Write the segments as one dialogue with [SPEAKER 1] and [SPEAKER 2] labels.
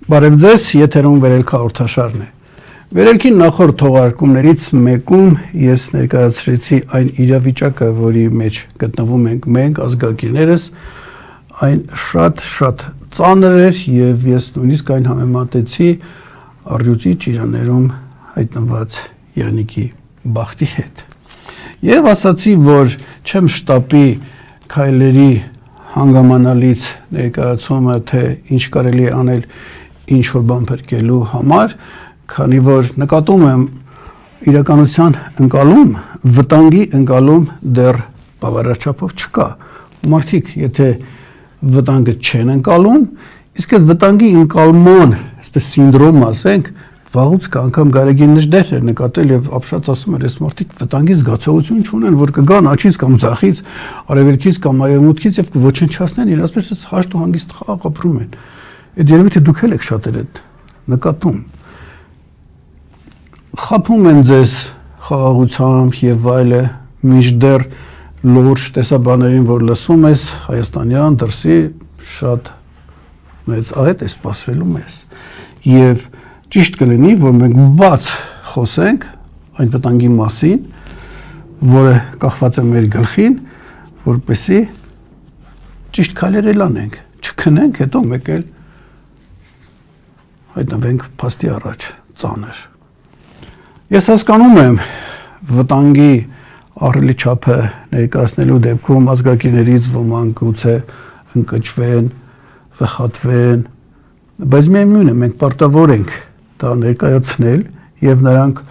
[SPEAKER 1] Բարև ձեզ, եթերում վերելք հաղորդաշարն է։ Վերելքի նախորդ թողարկումներից մեկում ես ներկայացրեցի այն իրավիճակը, որի մեջ գտնվում ենք մենք ազգագիրներս, այն շատ ծանր էր եւ ես նույնիսկ այն համեմատեցի առյուծի ճիրաներում հայտնված եղնիկի բախտի հետ։ Եվ ասացի, որ չեմ շտապի քայլերի հանգամանալից ներկայացումը, թե ինչ կարելի է անել ինչ որ բան փրկելու համար, քանի որ նկատում եմ իրականության ընկալում, վտանգի ընկալում դեռ բավարար չափով չկա։ Մարդիկ, եթե վտանգը չեն ընկալում, իսկ այս վտանգի ընկալման, այսպես սինդրոմ ասենք, վաղուց անգամ Գարեգին դեր էր նկատել եւ ապշած ասում էր, այս մարդիկ վտանգի զգացողություն չունեն, որ կգան աչից կամ ձախից, արևելքից կամ արևմուտքից եւ կոչնչացնեն իրենց, այսպես հաշտ ու հանգիստ խաղ ապրում են։ Այդ երևի թե դուք եք շատ այդ նկատում։ Խափում են ձեզ խաղաղությամբ եւ այլը, մինչդեռ լուրջ տեսաբաներին, որ լսում ես հայաստանյան դրսի շատ մեծ աղետ է սպասվելու մեզ։ Եվ ճիշտ կլինի, որ մենք բաց խոսենք այն վտանգի մասին, որը կախված է մեր գլխին, որպեսզի ճիշտ քայլեր անենք, չքնենք, հետո մեկ էլ հայտնվենք փաստի առաջ ծանր։ Ես հասկանում եմ վտանգի ահռելի չափը ներկայացնելու դեպքում ազգագիրներից ոմանք գուցե ընկճվեն, վխատվեն, բայց միևնույն է, մենք պարտավոր ենք դա ներկայացնել եւ նրանք,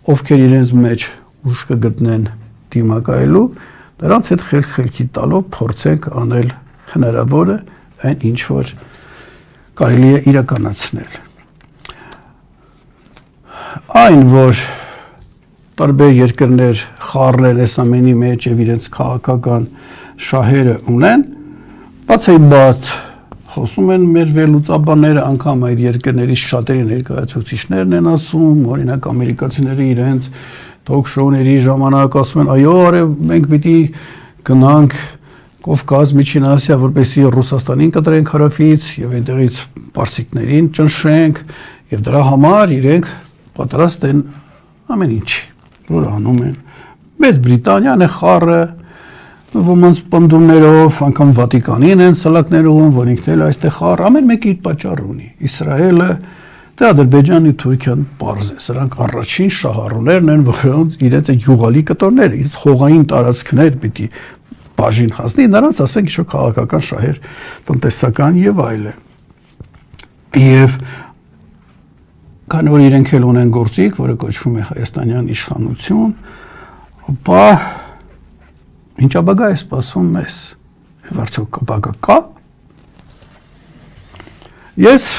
[SPEAKER 1] ովքեր իրենց մեջ ուժ կգտնեն դիմակայելու, նրանց հետ խելքի տալով փորձենք անել հնարավորը այն ինչ որ կարելի է իրականացնել։ Այն, որ տարբեր երկրներ խառնել այս ամենի մեջ եւ իրենց քաղաքական շահերը ունեն, բացայբաց խոսում են մեր վերլուծաբանները, անգամ այդ երկրներից շատերի ներկայացուցիչներն են ասում, օրինակ ամերիկացիները իրենց թոք-շոուների ժամանակ ասում են, այո, մենք պիտի գնանք Կովկաս, Միջին Ասիա, որպեսզի Ռուսաստանին կտրենք հարավից եւ այնտեղից պարսիկներին ճնշենք եւ դրա համար իրենք պատրաստ են ամեն ինչ, որ անում են։ Մեծ Բրիտանիան է խառը, ոմանց պնդումներով, անգամ Վատիկանին են սլակներում, որ ինքն էլ այստեղ խառ, ամեն մեկը իր պատճառը ունի։ Իսրայելը, դե Ադրբեջանը, Թուրքիան պարզ է, սրանք առաջին շահառուներն են, որոնց իրենց յուղալի կտորները, իրենց խողային տարածքներ պիտի բաժին հասնի, նրանց ասենք ինչ-որ քաղաքական շահեր, տնտեսական եւ այլը։ Եվ քանի որ իրենք էլ ունեն գործիք, որը կոչվում է հայաստանյան իշխանություն, ապա ինչ ապագա է սպասվում մեզ, եւ արդյոք ապագա կա։ Ես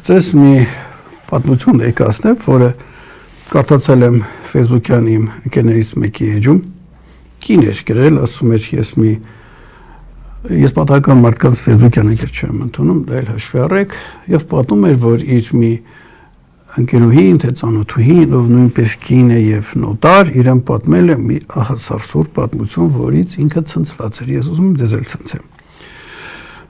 [SPEAKER 1] ձեզ մի պատմություն ներկայացնեմ, որը կարդացել եմ Facebook-յան իմ ընկերներից մեկի էջում, կին էր գրել, ասում էր ես պատահական մարդկանց Facebook-յան ընկեր չեմ ընդունում, դա էլ հաշվի առեք, եւ պատմում էր, որ իր մի ընկերուհին, թե ծանոթուհին, ով նույնպես կին է եւ նոտար, իրեն պատմել է մի ահասարսուր պատմություն, որից ինքը ցնցված էր։ Ես ուզում եմ դեզ էլ ցնցեմ։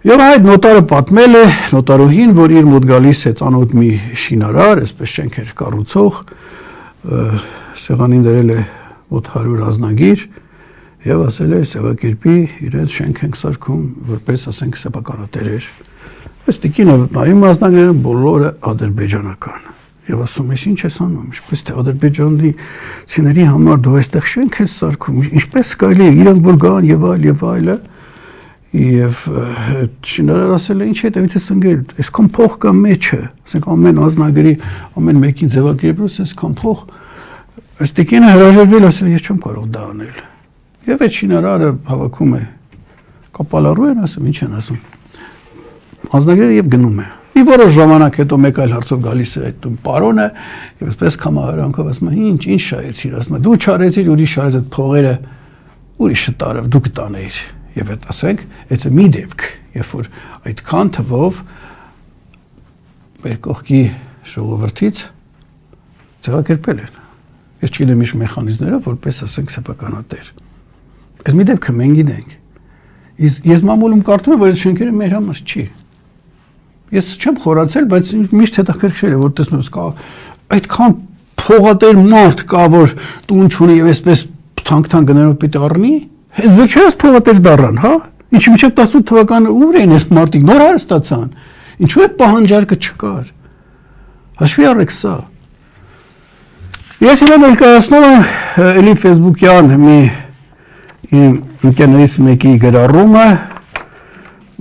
[SPEAKER 1] Եվ այդ նոտարը պատմել է նոտարուհին, որ իր մոտ գալիս է ծանոթ մի շինարար, այսպես շենքեր կառուցող, սեղանին դրել է մոտ 100 ազնագիր եւ ասել է Սևակերպի իրենց շենք ենք սարքում, որպես ասենք սեփականատերեր։ Այս տիկինը նայում ազնագիրը բոլորը ադրբեջանական։ Եվ ասում ես ինչ ես անում, ինչպես թե ադրբեջանցիների համար դու այստեղ շենք ես սարքում, ինչպես կարելի է իրանք որ գան եւ այլը։ Եվ շինարարը ասել է ինչ է դեպից ես ընկել, այսքան փող կա մեջը, ասենք ամեն ազնագրի, ամեն մեկին ձևակերպելուց այսքան փող, այս տիկինը հրաժարվել ասել ես չեմ կարող դա անել։ Եվ այդ շինարարը հավաքում է կապալառու են ասում, ինչ են ասում։ Ազնագրերը եւ գնում է։ Մի որոշ ժամանակ հետո մեկ այլ հարցով գալիս է այդ պարոնը եւ այսպես կամահարանքով ասում է ինչ շահեցիր, ասում է դու չարեցիր, ուրիշ արեց այդ փողերը, ուրիշը տարավ, դու կտանեիր։ Եվ այդ ասենք, եթե մի դեպք, երբ որ այդքան թվով մեր կողքի ժողովրդից ձևակերպել են։ Ես չգիտեմ ինչ մեխանիզմները, որպես ասենք սեփականատեր։ Այս մի դեպքը մենք գիտենք։ Ես մամուլում կարդում եմ, որ այդ շենքերը մեր համար չի։ Ես չեմ խորացել, բայց միշտ հետաքրքրել է, որ տեսնում ես կա այդքան փողատեր մարդ կա, որ տուն չունի եւ այսպես թանկ գներով պիտի առնի։ Հենց վերջերս փողատեր դառան, հա։ Ինչի՞ միջև 18 թվականը ուր էին այս մարդիկ, նոր հարց ստացան։ Ինչու է պահանջարկը չկար։ Հաշվի առեք սա։ Ես իրեն ներկայացնում եմ էլի Facebook-յան մի իմ ընկերներից մեկի գրառումը,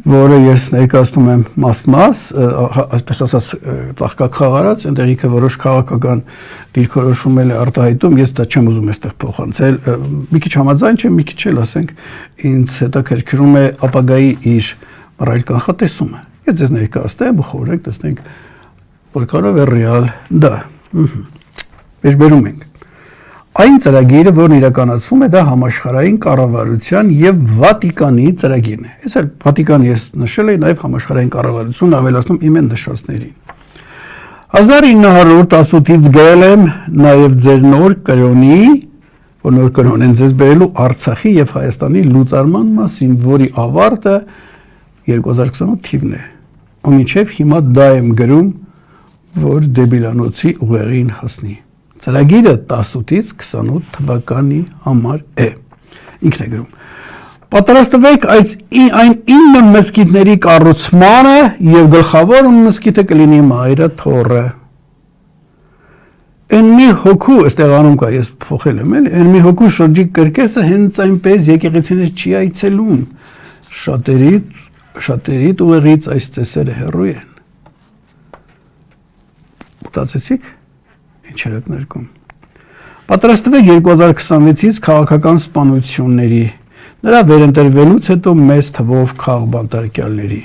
[SPEAKER 1] որը ես ներկայացնում եմ մաս, այսպես ասած ծաղկակղարած, այնտեղ ինքը որոշ քաղաքական դիրքորոշումներ է արտահայտում, ես դա չեմ ուզում այստեղ փոխանցել, մի քիչ համաձայն չեմ, մի քիչ էլ ասենք, ինձ հետաքրքրում է ապագայի իր առայլ կանխատեսումը։ Ես ձեզ ներկայացնեմ, խորհենք, տեսնենք, որքանով է ռեալ դա։ Մեջբերում ենք։ Այն ծրագիրը, որն իրականացվում է, դա համաշխարհային կառավարության եւ Վատիկանի ծրագիրն է։ Այս էլ Վատիկանը ես նշել եմ, նաեւ համաշխարհային կառավարությունն ավելացնում իմ են նշածներին։ 1918-ից գրել եմ նաեւ ձեր նոր կրոնի, որ նոր կրոն են ձեզ բերելու Արցախի եւ Հայաստանի լուծարման մասին, որի ավարտը 2028 թիվն է։ Ու մինչեւ հիմա դա եմ գրում, որ դեբիլանոցի ուղեղին հասնի։ Ծրագիրը 18-ից 28 թվականի համար է։ Ինքն է գրում։ Պատրաստվեք այն 9 մզկիթների կառուցմանը եւ գլխավոր մզկիթը կլինի Մայրը Թորը։ Այն մի հոգու, այստեղ անում կա, ես փոխել եմ, էլի, այն մի հոգու շրջիկ կրկեսը հենց այնպես եկեղեցիներ չի այցելում։ Շատերի ուղեղից այս ծեսերը հեռու են։ Մտածեցիք։ Ինչ երեք ներկում։ Պատրաստվեք 2026-ից քաղաքական սպանությունների, նրա վերընտրվելուց հետո մեծ թվով քաղբանտարկյալների։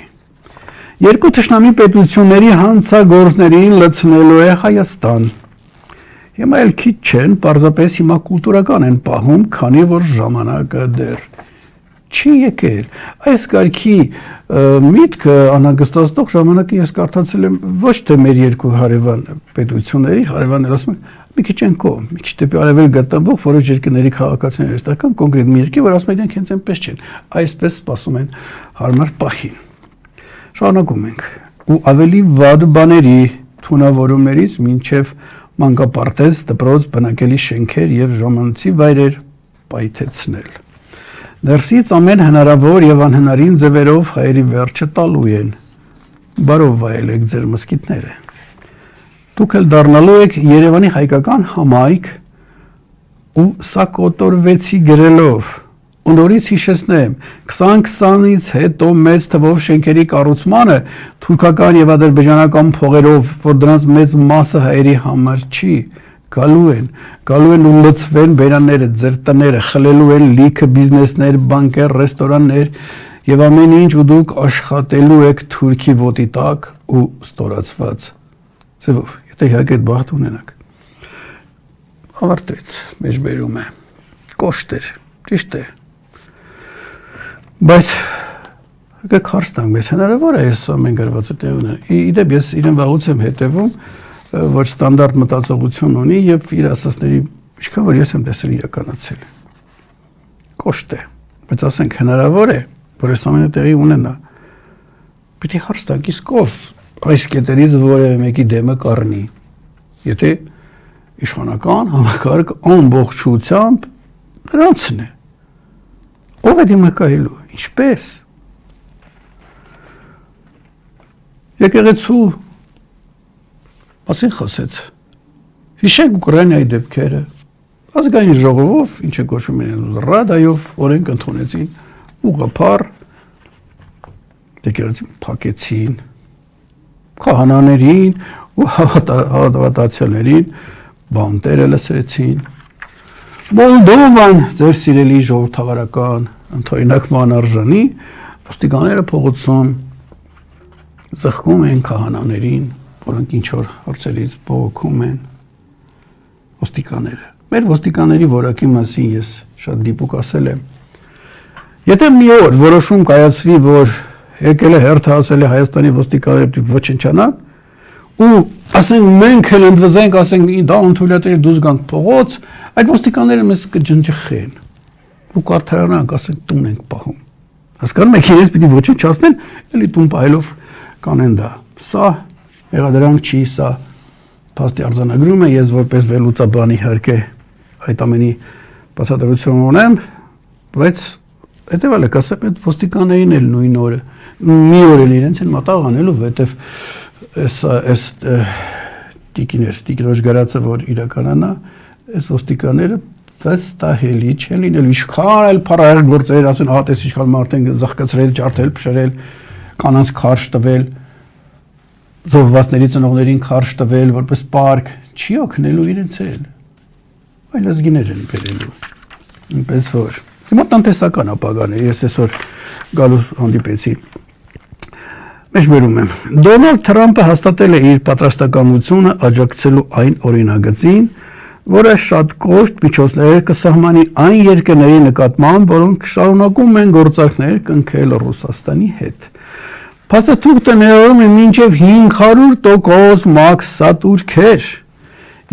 [SPEAKER 1] Երկու թշնամի պետությունների հանցագործներին լցնելու է Հայաստան։ Հիմա էլ քիչ չեն, պարզապես հիմա կուլտուրական են պահում, քանի որ ժամանակը դեռ չի եկել։ Այս կարգի միտքը անհանգստացնող ժամանակը ես կարդացել եմ ոչ թե մեր երկու հարևան պետությունների, հարևաններ ասում են, մի քիչ են կողմ, մի քիչ դեպի արևել գտնվող որոշ երկրների քաղաքացիներ հստական կոնկրետ մի երկիր, որ ասում են իրենք հենց այնպես չեն, այսպես սպասում են հարմար պահին։ Շարունակում ենք։ Ու ավելի վատ բաների թունավորումներից մինչև մանկապարտեզ, դպրոց, բնակելի շենքեր եւ ժամանցի վայրեր պայթեցնել։ Ներսից ամեն հնարավոր եւ անհնարին ձևերով հայերի վերջը տալու են։ Բարով վայելեք ձեր մզկիթները։ Դուք էլ դառնալու եք Երևանի հայկական համայնք ու սա կոտորվեցի գրելով։ Ու նորից հիշեցնեմ, 2020-ից հետո մեծ թվով շենքերի կառուցմանը թուրքական եւ ադրբեջանական փողերով, որ դրանց մեծ մասը հայերի համար չի, գալու են ու լցվեն բերանները, ձեր տները, խլելու են լիքը բիզնեսներ, բանկեր, ռեստորաններ եւ ամեն ինչ, ու դուք աշխատելու եք թուրքի ոտի տակ ու ստորացված ձևով, եթե իհարկե այդ բախտ ունենաք։ Ավարտեց, մեջբերում է, կոշտ էր, ճիշտ է, բայց եկեք հարց տանք, բայց հնարավոր է այս ամեն գրվածը տեղ ունենա։ Իդեպ ես իրեն վաղուց եմ հետևում, որ ստանդարտ մտածողություն ունի եւ իր ասածների ինչքան որ ես եմ տեսել իրականացել։ Կոշտ է, բայց ասենք հնարավոր է, որ այս ամենը տեղի ունենա։ Պիտի հարց տանք, իսկ ով այս կետերից որևէ մեկի դեմը կառնի։ Եթե իշխանական համակարգ ամբողջությամբ նրանցն է։ Ով է դիմակայելու, ինչպես։ Եկեղեցու մասին խոսեց։ Հիշենք Ուկրաինայի դեպքերը, ազգային ժողովով, ինչ է կոչվում են ռադայով, օրենք ընդունեցին, ուղղափառ, եկեղեցին փակեցին, քահանաներին ու հավատացյալներին բանտերը լսրեցին։ Մոլդովան, ձեր սիրելի ժողովրդավարական ընդօրինակման արժանի, ոստիկանները փողոցում զղջում են քահանաներին, որոնք ինչ-որ հարցերից բողոքում են, ոստիկանները։ Մեր ոստիկանների որակի մասին ես շատ դիպուկ ասել եմ։ Եթե մի օր որոշում կայացվի, որ եկել է հերթը ասել է Հայաստանի ոստիկանները ոչնչանան, ու ասենք մենք էլ ընդվզենք, ասենք դա ընդունելատերի դուրս գանք փողոց, այդ ոստիկանները մեզ կջնջխեն ու կարթարանանք, ասենք տուն ենք պահում։ Հասկանում եք, իրենց պիտի ոչնչացնեն, էլի տուն պահելով կանեն դա։ Սա մեղադրանք չի, սա փաստի արձանագրում է, ես որպես վերլուծաբան իհարկե այդ ամենի բացատրություն ունեմ, բայց հետևալը կասեմ, այդ ոստիկաններին էլ նույն օրը, մի օր էլ իրենց են մատաղ անելու, որտեվ այս տիկինոջ գրածը, որ իրականանա, այս ոստիկանները վստահելի չեն լինելու, ինչքան էլ փառահեղ գործեր, ասեն, տես ինչքան մարդ են զղկացրել, ջարդել, փշրել, կանանց քարշ տվել, զոհվածների ծնողներին քարշ տվել, որպես պարկ, չի օգնելու իրենց էլ, այլ ազգիներ են բերելու, այնպես որ, հիմա տնտեսական ապագան է, ես այսօր գալու հանդիպեցի, մեջբերում եմ, Դոնալդ Թրամփը հաստատել է իր պատրաստակամությունը աջակցելու այն օրինագծին, որը շատ կոշտ միջոցներ կսահմանի այն երկրների նկատմամբ, որոնք շարունակում են գործարքներ կնքել Ռուսաստանի հետ։ Փաստաթուղթը ներառում է մինչև 500% մաքսատուրքեր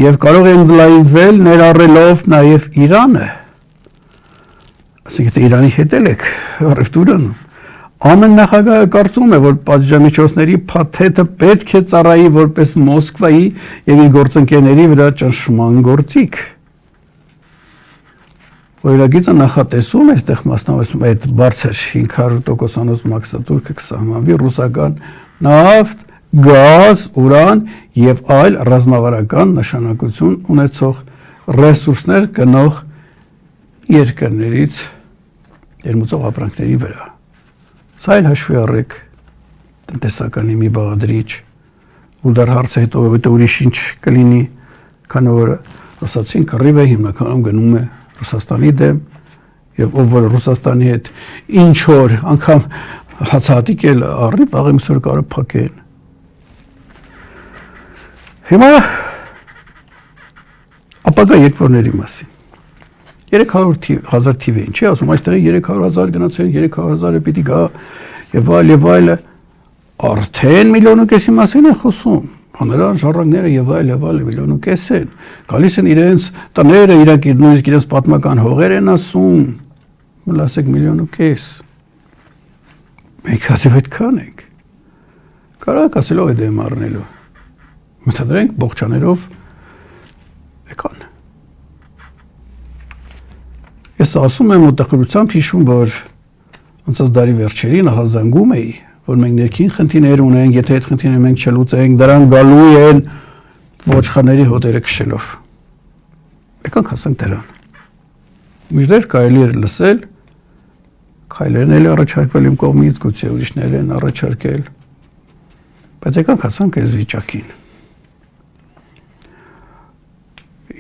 [SPEAKER 1] եւ կարող են լայնվել ներառելով նաեւ Իրանը։ Ասենք թե Իրանի հետ եք առևտուրն Ամեն նախագահը կարծում է, որ պատժամիջոցների փաթեթը պետք է ծառայի որպես Մոսկվայի եւ իր գործընկերների վրա ճնշման գործիք։ Օրինագիծը նախատեսում է այստեղ մասնավորում այդ բարձր 500%-անոց մաքսատուրքը կսահմանվի ռուսական նավթ, գազ, ուրան եւ այլ ռազմավարական նշանակություն ունեցող ռեսուրսներ գնող երկրներից ներմուծող ապրանքների վրա։ Սա էլ հաշվի առեք տնտեսականի մի բաղադրիչ, ու դեռ հարցը հետո ուրիշ ինչ կլինի, քանի որ ասացին կռիվը հիմնականում գնում է Ռուսաստանի դեմ, եւ ով որ Ռուսաստանի հետ ինչ որ անգամ հացահատիկ էլ առի, վաղ այսօր կարող փակեն։ Հիմա ապագա երկրների մասին 300,000 թիվ են, չի ասում, այստեղ 300,000 գնացել, 300,000-ը պիտի գա եւ այլ, արդեն 1,5 միլիոնի մասին են խոսում, հանրան ժառանգները եւ այլ, 1,5 միլիոնի են, գալիս են իրենց տները, նույնիսկ իրենց պատմական հողեր են ասում, ասեք 1,5 միլիոն, մենք ասիվ այդքան ենք, կարող ասելով է դեմ առնելու, մտադրենք բողջաներով եկան։ Ես ասում եմ ու տխրությամբ հիշում, որ անցած դարի վերջերին ահազանգում էի, որ մենք ներքին խնդիրներ ունենք, եթե այդ խնդիրները մենք չլուծենք, դրան գալու են ոչխարների հոտերը քշելով։ Եկանք հասանք դրան։ Միշտ կարելի էր լսել, քայլերն էլ առաջարկվել իմ կողմից, գուցե ուրիշներ են առաջարկել, բայց եկանք հասանք այս վիճակին։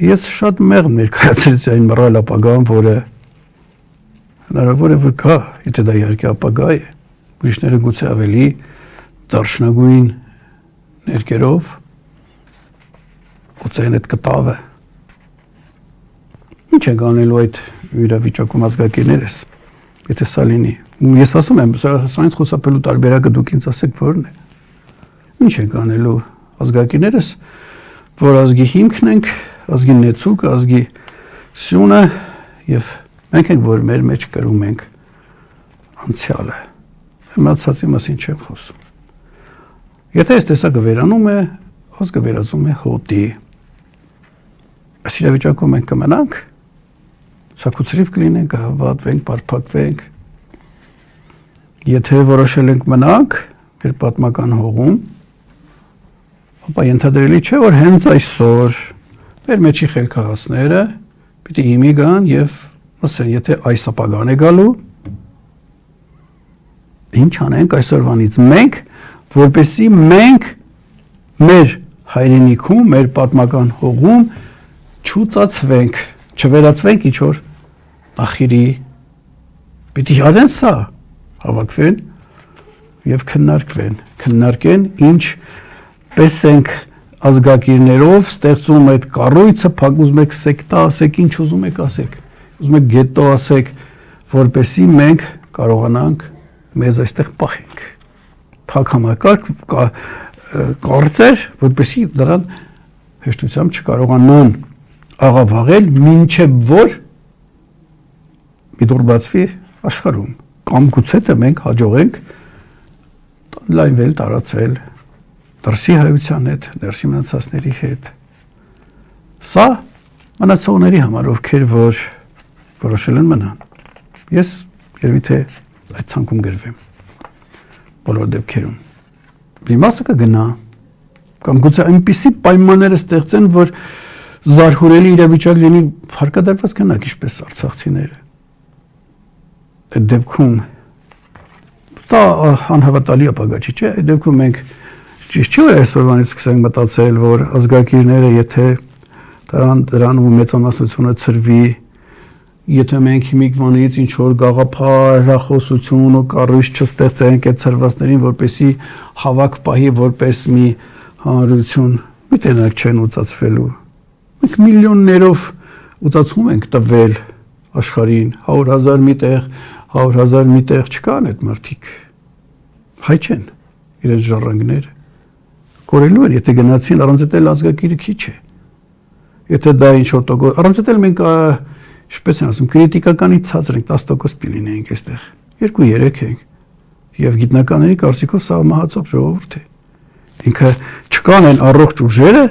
[SPEAKER 1] Ես շատ մեղմ ներկայացրեցի այն մռայլ ապագան, որը հնարավոր է որ կա, եթե դա իհարկե ապագա է, ուրիշները գուցե ավելի դարշնագույն ներկերով, գուցե այդ կտավը։ Ինչ ենք անելու այդ իրավիճակում ազգակիներս, եթե սա լինի։ Ես ասում եմ, սրանից խոսապելու տարբերակը դուք ինձ ասեք որն է։ Ինչ ենք անելու ազգակիներս, որ ազգի հիմքն ենք, ազգի նեցուկը, ազգի սյունը եւ մենք ենք, որ մեր մեջ կրում ենք անցյալը։ Մնացածի մասին չեմ խոսում։ Եթե այս տեսակը վերանում է, ազգը վերածում է հոտի։ Այս իրավիճակում մենք կմնանք, ցաքուցրիվ կլինենք, կհավատվենք, պարփակվենք։ Եթե որոշել ենք մնանք մեր պատմական հողում, ապա ենթադրելի չէ, որ հենց այսօր մեր մեջի խելքահասները պիտի հիմի գան եւ ասեն, եթե այս ապագան է գալու, ինչ անենք այսօրվանից մենք, որպեսզի մենք մեր հայրենիքում, մեր պատմական հողում չուծացվենք, չվերածվենք ինչ որ նախիրի, պիտի արեն սա, հավաքվեն եւ քննարկեն ինչ պես ենք ազգակիրներով ստեղծում այդ կառույցը, փակում եք սեկտա, ասեք ինչ ուզում եք ասեք, ուզում եք գետո ասեք, որպեսզի մենք կարողանանք մեզ այստեղ պահենք։ Փակ համակարգ կարծեր, որպեսզի դրան հեշտությամբ չկարողանան աղավաղել, մինչև որ մի դուր բացվի աշխարհում, կամ գուցե թե մենք հաջողենք լայնվել, տարածվել դրսի հայության հետ, ներսի մնացածների հետ։ Սա մնացողների համար, ովքեր որ որոշել են մնան։ Ես երևի թե այդ ցանկում գրվեմ։ Բոլոր դեպքերում։ Մի մասը կգնա, կամ գուցե այնպիսի պայմաններ ստեղծեն, որ զարհուրելի իրավիճակ լինի, հարկադրված կնանք ինչպես արցախցիները։ Այդ դեպքում դա անհավատալի ապագա չի, չէ՞։ Այդ դեպքում մենք ճիշտ չի որ այսօրվանից սկսենք մտածել, որ ազգակիրները եթե դրան ու մեծամասնությունը ծրվի, եթե մենք հիմիկվանից ինչ որ գաղափար, հրախոսություն ու կառույց չստեղծենք այդ ծրվածներին, որպեսի հավաք պահի որպես մի հանրություն, մի տենակ չեն ուծացվելու։ Մենք միլիոններով ուծացում ենք տվել աշխարհին, 100,000 մի տեղ, 100,000 մի տեղ չկան այդ մարդիկ։ Հայ չեն իրենց ժառանգները։ Կորելու են, եթե գնացին, առանց էլ ազգակիրը քիչ է։ Եթե դա ինչ որ տոկոս, առանց էլ մենք ինչպես են ասում, քրիտիկականից ցածր ենք, 10% պիլինենք այստեղ։ 2-3 ենք։ Եվ գիտնականների կարծիքով սա մահացող ժողովուրդ է։ Ինքը չկան են առողջ ուժերը,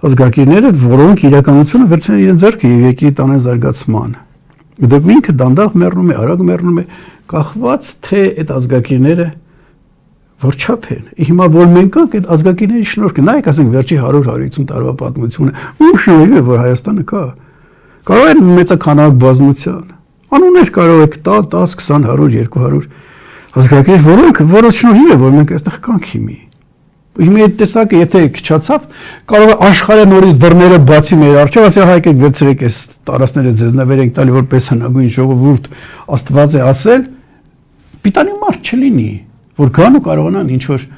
[SPEAKER 1] ազգակիրները, որոնք իրականությունը վերցնեն իրեն ձեռքը եւ եկի տանեն զարգացման։ Դա ինքը դանդաղ մեռնում է, արագ մեռնում է, կախված թե այդ ազգակիրները որչափ են։ Հիմա որ մենք կանք այդ ազգակիրների շնորհքը, նայեք ասենք վերջի 100-150 տարվա պատմությունը, ում շնորհիվ է որ Հայաստանը կա։ Կարող է մեծականակ բազմության։ Անուններ կարող եք 10, 20, 100, 200 ազգակիր, որոնց շնորհիվ է որ մենք այստեղ կանք հիմի։ Հիմա այդ տեսակը եթե քչացավ, կարող է աշխարհը նորից դռները բացի մեր առջև, ասի հայկեք վերցրեք այս տարածքները ձեզ նվերենք տալի որպես հնագույն ժողովուրդ, Աստված է ասել, պիտանի մարդ չլինի, որ գան ու կարողանան ինչ որ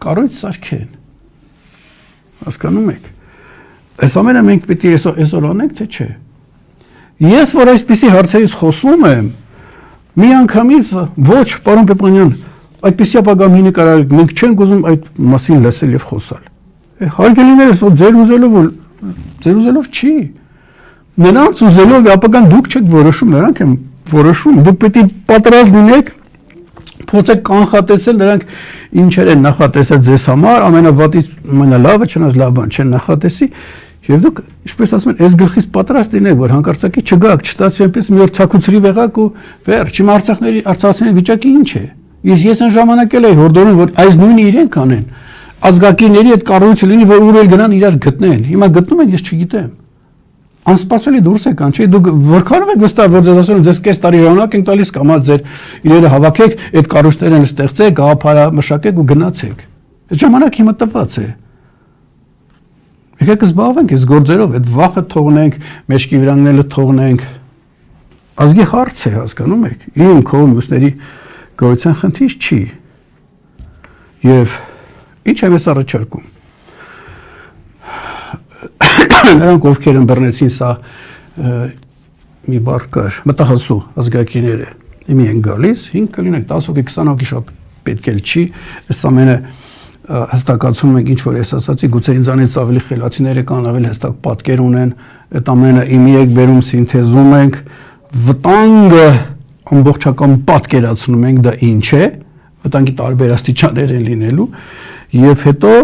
[SPEAKER 1] կառույց սարքեն։ Հասկանում եք։ Այս ամենը մենք պիտի այսօր անենք, թե չէ։ Ես որ այսպիսի հարցերից խոսում եմ, մի անգամից ոչ, պարոն Պեպանյան, այդպիսի ապագա մի նկարագրեք, մենք չենք ուզում այդ մասին լսել եւ խոսալ։ Հարգելիներս, ձեր ուզելով չի։ Նրանց ուզելով ապագան դուք չեք որոշում, նրանք են որոշում։ Դուք պետք է պատրաստ լինեք փորձեք կանխատեսել նրանք ինչեր են նախատեսել ձեզ համար, ամենավատից ամենալավը, չնայած լավ բան չեն նախատեսի, եւ դուք, ինչպես ասում են, այս գլխից պատրաստ լինեք, որ հանկարծակի չգաք, չստացվի այնպես մի օր ցակուցրի եղակ ու վերջ, իմ արցախցիների վիճակի ինչ է։ Ես այն ժամանակ էլ էի հորդորում, որ այս նույնը իրենք անեն, ազգակիրների այդ կառույցը լինի, որ ուր էլ գնան իրար գտնեն։ Հիմա գտնում են, ես չգիտեմ։ Անսպասելի դուրս եկան, չէ՞, դուք որքանով եք վստահ, որ ձեզ ասում, ձեզ կես տարի ժամանակ ենք տալիս, կամա ձեր իրերը հավաքեք, այդ կառույցներն ստեղծեք, գաղափարամշակեք ու գնացեք։ Այդ ժամանակ հիմա տված է։ Եկեք զբաղվենք այս գործերով, այդ վախը թողնենք, մեջքի վրանքները թողնենք։ Ազգի հարց է, հասկանում եք։ Իմ քո մյուսների գոյության խնդիր չի։ Եվ ինչ եմ ես առաջարկում։ Նրանք ովքեր ըմբռնեցին սա մի բառ կար, մտահասու ազգակիրները, իմի են գալիս, 5 կլինեք, 10 հոգի, 20 հոգի շատ պետք էլ չի, այս ամենը հստակացնում ենք ինչ որ ես ասացի, գուցե ինձանից ավելի խելացիները կան, ավելի հստակ պատկեր ունեն, այդ ամենը իմի եք բերում, սինթեզում ենք, վտանգը ամբողջական պատկերացնում ենք, դա ինչ է, վտանգի տարբեր աստիճաններ են լինելու, եւ հետո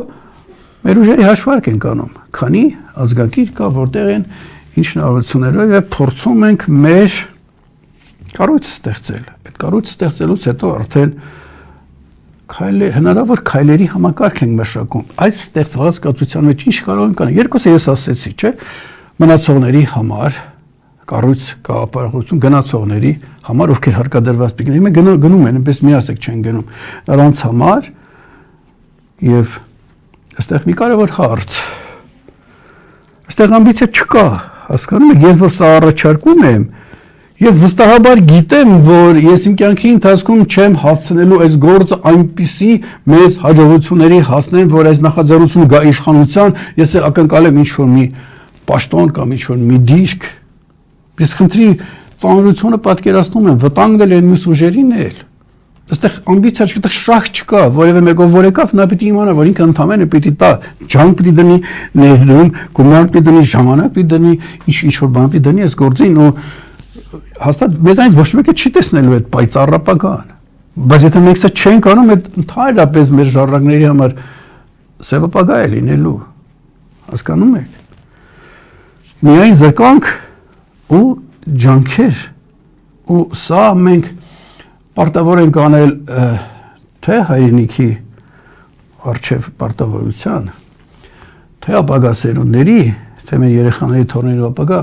[SPEAKER 1] մեր ուժերի հաշվարկ ենք անում, քանի ազգակիր կա, որտեղ են ինչ հնարավորություններով եւ փորձում ենք մեր կառույց ստեղծել։ Այդ կառույց ստեղծելուց հետո արդեն հնարավոր քայլերի համակարգ ենք մշակում։ Այս ստեղծված կառույցության մեջ ինչ կարող ենք անել։ Երկուսը ես ասեցի, չէ՞, մնացողների համար կառույց կապարողություն գնացողների համար, ովքեր հարկադրված պիտի լինեն, գնում են, այնպես մի ասեք չեն գնում։ Նրանց համար եւ այստեղ մի կարևոր հարց։ Այստեղ ամբիցիա չկա, հասկանում եք, ես որ սա առաջարկում եմ, ես վստահաբար գիտեմ, որ ես իմ կյանքի ընթացքում չեմ հասցնելու այս գործը այնպիսի մեծ հաջողությունների հասնեմ, որ այս նախաձեռնությունը գա իշխանության, ես էլ ակնկալեմ ինչ-որ մի պաշտոն կամ ինչ-որ մի դիրք։ Ես խնդրի ծանրությունը պատկերացնում եմ, վտանգն էլ են մյուս ուժերին էլ։ Այստեղ ամբիցիա չկա, շահ չկա, որևէ մեկով որ եկավ, նա պիտի իմանա, որ ինքը ընդամենը պիտի տա, ջանք պիտի դնի ներդրում, գումար պիտի դնի, ժամանակ պիտի դնի, ինչ որ բան պիտի դնի այս գործին ու հաստատ մեզանից ոչ մեկը չի տեսնելու այդ պայծառ ապագան։ Բայց եթե մենք սա չենք անում, այդ ընդհանրապես մեր ժառանգների համար սեպապագա է լինելու, հասկանում եք։ Միայն զրկանք ու ջանքեր, ու սա մենք պարտավոր ենք անել թե հայրենիքի առջև պարտավորության, թե ապագա սերունդների, թե մեր երեխաների թորների ապագա,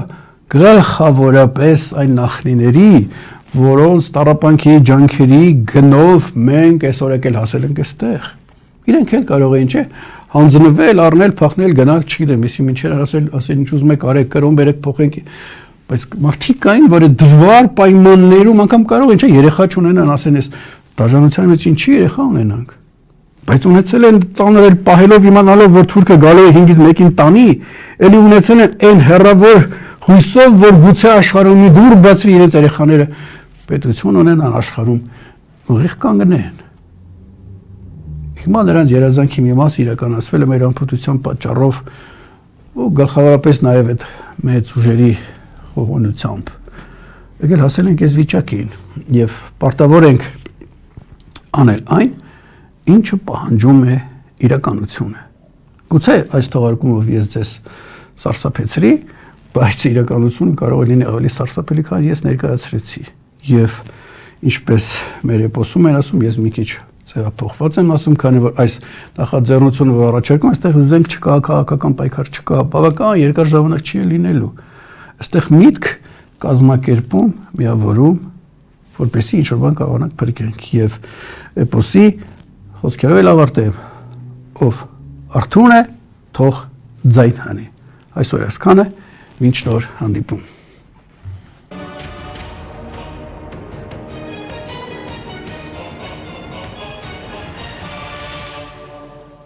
[SPEAKER 1] գլխավորապես այն նախնիների, որոնց տառապանքի ջանքերի գնով մենք այսօր եկել հասել ենք այստեղ։ Իրենք էլ կարող էին, չէ՞, հանձնվել, առնել, փախնել, գնալ, չգիտեմ, եսի մինչեր ասել ինչ ուզում եք, արեք, կրոն բերեք, փոխենք, բայց մարդիկ կային, որ այդ դժվար պայմաններում անգամ կարող են, չէ, երեխա չունենան, ասեն, այս դաժանության մեջ ինչի երեխա ունենանք։ Բայց ունեցել են ծանրել պահելով իմանալով, որ թուրքը գալու է 5-ից 1-ին տանի, էլի ունեցել են այն հեռավոր հույսով, որ գուցե աշխարհում մի դուր բացվի իրենց երեխաները պետություն ունենան աշխարհում ուղիղ կանգնեն։ Հիմա նրանց երազանքի մի մասը իրականացվել է մեր անփութության պատճառով ու գլխավորապես նաև այդ մեծ ուժերի խոհանոցությամբ։ Եկել հասել ենք այս վիճակին եւ պարտավոր ենք անել այն, ինչը պահանջում է իրականությունը։ Գուցե այս թողարկումով ես ձեզ սարսափեցրի, բայց իրականությունը կարող է լինել ավելի սարսափելի, քան ես ներկայացրեցի։ Եվ ինչպես մեր էպոսում են ասում, ես մի քիչ ձևափոխված եմ ասում, քանի որ այս նախաձեռնությունը որ առաջարկում, այստեղ զենք չկա, քաղաքական պայքար չկա, բավական երկար ժամանակ չի լինելու։ Այստեղ միտք, կազմակերպում, միավորում, որպեսզի ինչ-որ բան կարողանանք փրկենք եւ էպոսի խոսքերով էլ ավարտեմ, ով արթուն է, թող ձայն հանի։ Այսօր այսքանը, մինչ նոր հանդիպում։